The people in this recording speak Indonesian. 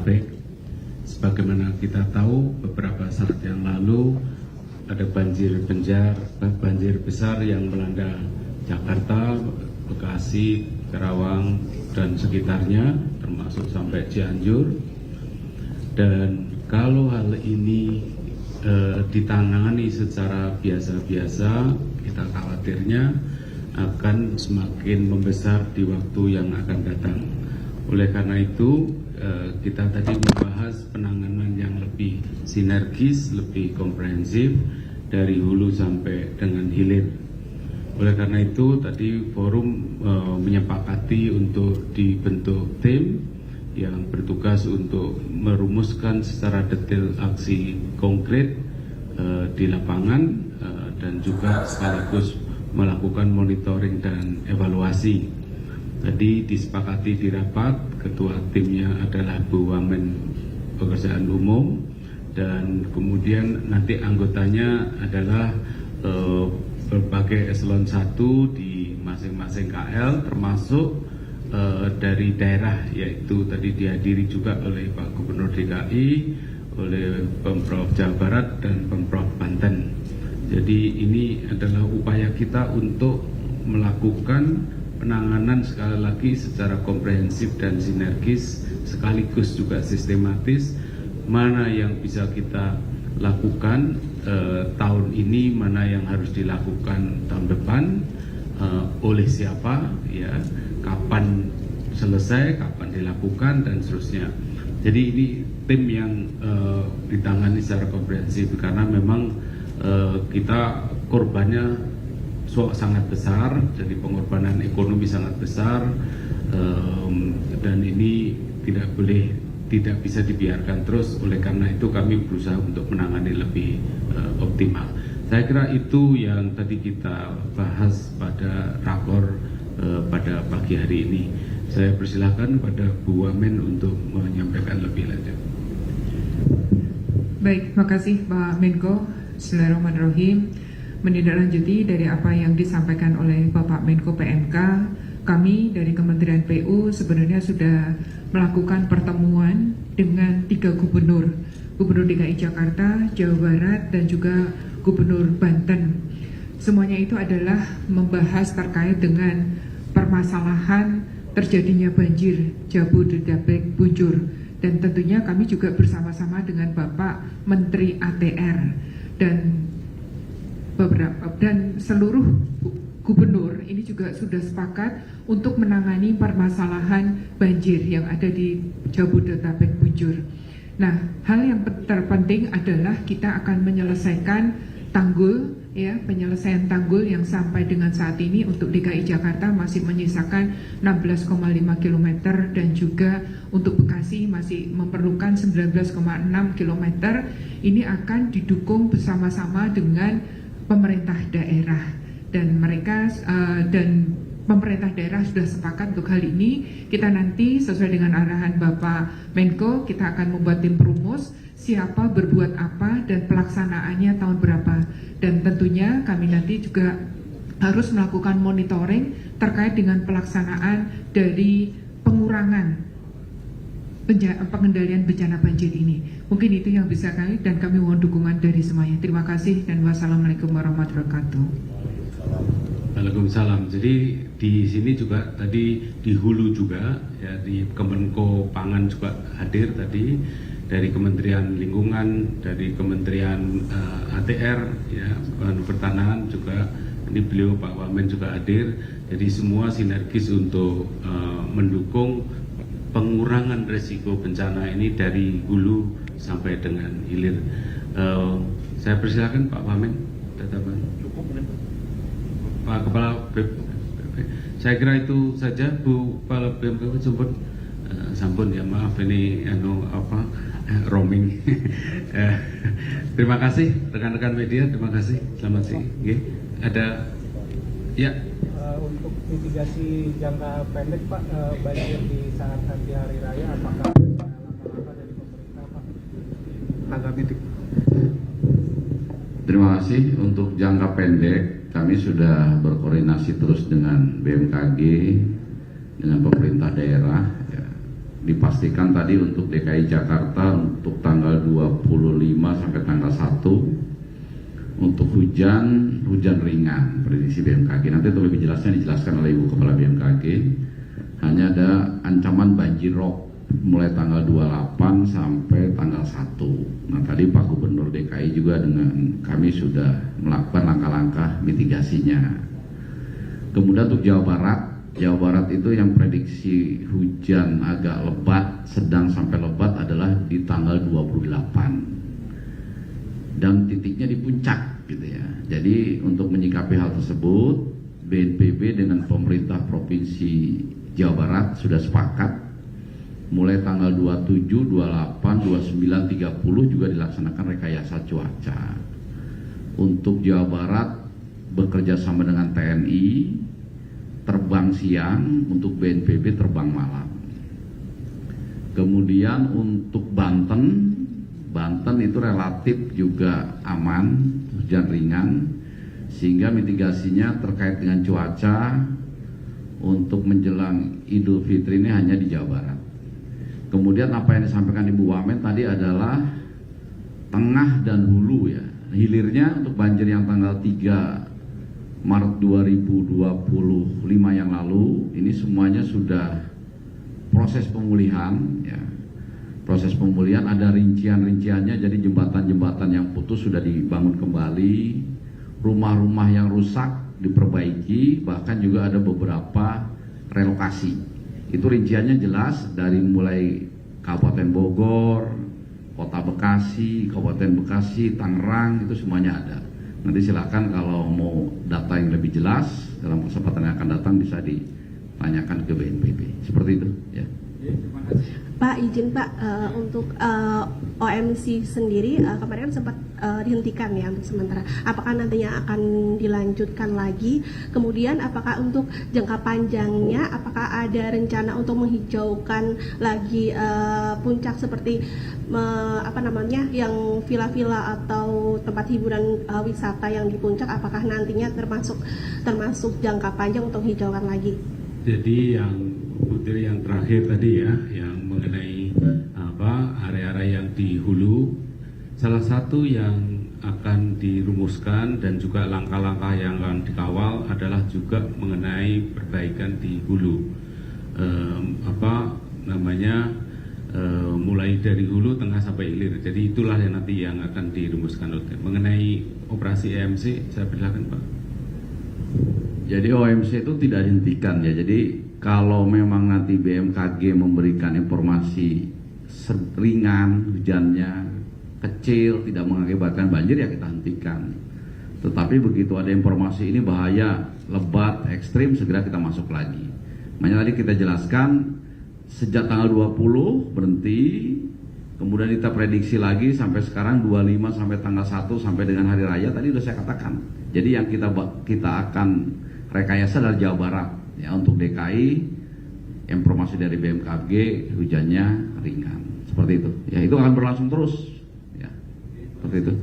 Jabodetabek. Sebagaimana kita tahu, beberapa saat yang lalu ada banjir besar yang melanda Jakarta, Bekasi, Karawang, dan sekitarnya, termasuk sampai Cianjur. Dan kalau hal ini ditangani secara biasa-biasa, kita khawatirnya akan semakin membesar di waktu yang akan datang. Oleh karena itu, kita tadi membahas penanganan yang lebih sinergis, lebih komprehensif dari hulu sampai dengan hilir. Oleh karena itu, tadi forum menyepakati untuk dibentuk tim yang bertugas untuk merumuskan secara detail aksi konkret di lapangan dan juga sekaligus melakukan monitoring dan evaluasi. Tadi disepakati di rapat, ketua timnya adalah Bu Wamen Pekerjaan Umum, dan kemudian nanti anggotanya adalah berbagai eselon 1 di masing-masing KL, termasuk dari daerah, yaitu tadi dihadiri juga oleh Pak Gubernur DKI, oleh Pemprov Jawa Barat dan Pemprov Banten. Jadi ini adalah upaya kita untuk melakukan penanganan sekali lagi secara komprehensif dan sinergis, sekaligus juga sistematis, mana yang bisa kita lakukan tahun ini, mana yang harus dilakukan tahun depan, oleh siapa, ya, kapan selesai, kapan dilakukan, dan seterusnya. Jadi ini tim yang ditangani secara komprehensif, karena memang kita korbannya sangat besar, jadi pengorbanan ekonomi sangat besar, dan ini tidak bisa dibiarkan terus. Oleh karena itu kami berusaha untuk menangani lebih optimal. Saya kira itu yang tadi kita bahas pada rakor pada pagi hari ini. Saya persilahkan pada Bu Wamen untuk menyampaikan lebih lanjut. Baik, terima kasih Pak Menko. Bismillahirrahmanirrahim. Menindaklanjuti dari apa yang disampaikan oleh Bapak Menko PMK, kami dari Kementerian PU sebenarnya sudah melakukan pertemuan dengan 3 gubernur DKI Jakarta, Jawa Barat, dan juga Gubernur Banten. Semuanya itu adalah membahas terkait dengan permasalahan terjadinya banjir Jabodetabek Bujur, dan tentunya kami juga bersama-sama dengan Bapak Menteri ATR dan seluruh gubernur ini juga sudah sepakat untuk menangani permasalahan banjir yang ada di Jabodetabek Bujur. Nah, hal yang terpenting adalah kita akan menyelesaikan tanggul, ya, penyelesaian tanggul yang sampai dengan saat ini untuk DKI Jakarta masih menyisakan 16,5 km, dan juga untuk Bekasi masih memerlukan 19,6 km. Ini akan didukung bersama-sama dengan pemerintah daerah, dan pemerintah daerah sudah sepakat untuk hal ini. Kita nanti sesuai dengan arahan Bapak Menko, kita akan membuat tim perumus siapa berbuat apa dan pelaksanaannya tahun berapa. Dan tentunya kami nanti juga harus melakukan monitoring terkait dengan pelaksanaan dari pengurangan pengendalian bencana banjir ini. Mungkin itu yang bisa kami, dan kami mohon dukungan dari semuanya. Terima kasih dan wassalamualaikum warahmatullahi wabarakatuh. Waalaikumsalam. Jadi di sini juga tadi di hulu juga, ya, di Kemenko Pangan juga hadir tadi, dari Kementerian Lingkungan, dari Kementerian ATR, ya, Pertanahan juga, ini beliau Pak Wamen juga hadir. Jadi semua sinergis untuk mendukung pengurangan resiko bencana ini dari hulu sampai dengan hilir. Saya persilakan Pak Wamen, Pak Kepala BPP. Saya kira itu saja, Bu Kepala BPP. Sampun ya, maaf ini roaming. Terima kasih rekan-rekan media, terima kasih. Selamat siang. Ada ya. Untuk mitigasi jangka pendek Pak, banjir di saat nanti hari raya, apakah ada langkah-langkah dari pemerintah Pak? Tanggapi. Terima kasih. Untuk jangka pendek kami sudah berkoordinasi terus dengan BMKG, dengan pemerintah daerah, ya. dipastikan tadi untuk DKI Jakarta untuk tanggal 25 sampai tanggal 1 untuk hujan ringan prediksi BMKG. Nanti untuk lebih jelasnya dijelaskan oleh Ibu Kepala BMKG. Hanya ada ancaman banjir rob mulai tanggal 28 sampai tanggal 1. Nah tadi Pak Gubernur DKI juga dengan kami sudah melakukan langkah-langkah mitigasinya. Kemudian untuk Jawa Barat itu yang prediksi hujan agak lebat, sedang sampai lebat adalah di tanggal 28 dan titiknya di puncak gitu ya. Jadi untuk menyikapi hal tersebut, BNPB dengan pemerintah Provinsi Jawa Barat sudah sepakat mulai tanggal 27, 28, 29, 30 juga dilaksanakan rekayasa cuaca. Untuk Jawa Barat bekerja sama dengan TNI, terbang siang, untuk BNPB terbang malam. Kemudian untuk Banten itu relatif juga aman, hujan ringan, sehingga mitigasinya terkait dengan cuaca untuk menjelang Idul Fitri ini hanya di Jawa Barat. Kemudian apa yang disampaikan Ibu Wamen tadi adalah tengah dan hulu ya. Hilirnya untuk banjir yang tanggal 3 Maret 2025 yang lalu, ini semuanya sudah proses pemulihan ya. Proses pemulihan ada rincian-rinciannya, jadi jembatan-jembatan yang putus sudah dibangun kembali, rumah-rumah yang rusak diperbaiki, bahkan juga ada beberapa relokasi. Itu rinciannya jelas dari mulai Kabupaten Bogor, Kota Bekasi, Kabupaten Bekasi, Tangerang, itu semuanya ada. Nanti silakan kalau mau data yang lebih jelas dalam kesempatan yang akan datang bisa ditanyakan ke BNPB. Seperti itu ya. Pak, izin Pak, untuk OMC sendiri kemarin kan sempat dihentikan ya untuk sementara. Apakah nantinya akan dilanjutkan lagi? Kemudian apakah untuk jangka panjangnya, apakah ada rencana untuk menghijaukan lagi puncak seperti yang villa-villa atau tempat hiburan wisata yang di puncak? Apakah nantinya termasuk jangka panjang untuk hijaukan lagi? Jadi yang Putri yang terakhir tadi ya, yang mengenai area-area yang di hulu, salah satu yang akan dirumuskan dan juga langkah-langkah yang akan dikawal adalah juga mengenai perbaikan di hulu, mulai dari hulu, tengah sampai hilir. Jadi itulah yang nanti yang akan dirumuskan. Mengenai operasi EMC, saya persilakan Pak. Jadi OMC itu tidak dihentikan ya. Jadi kalau memang nanti BMKG memberikan informasi ringan, hujannya kecil, tidak mengakibatkan banjir, ya kita hentikan. Tetapi begitu ada informasi ini bahaya, lebat, ekstrim, segera kita masuk lagi. Makanya tadi kita jelaskan sejak tanggal 20 berhenti, kemudian kita prediksi lagi sampai sekarang 25 sampai tanggal 1 sampai dengan hari raya tadi sudah saya katakan. Jadi yang kita akan rekayasa adalah Jawa Barat ya. Untuk DKI informasi dari BMKG hujannya ringan seperti itu ya, itu akan berlangsung terus ya, seperti itu.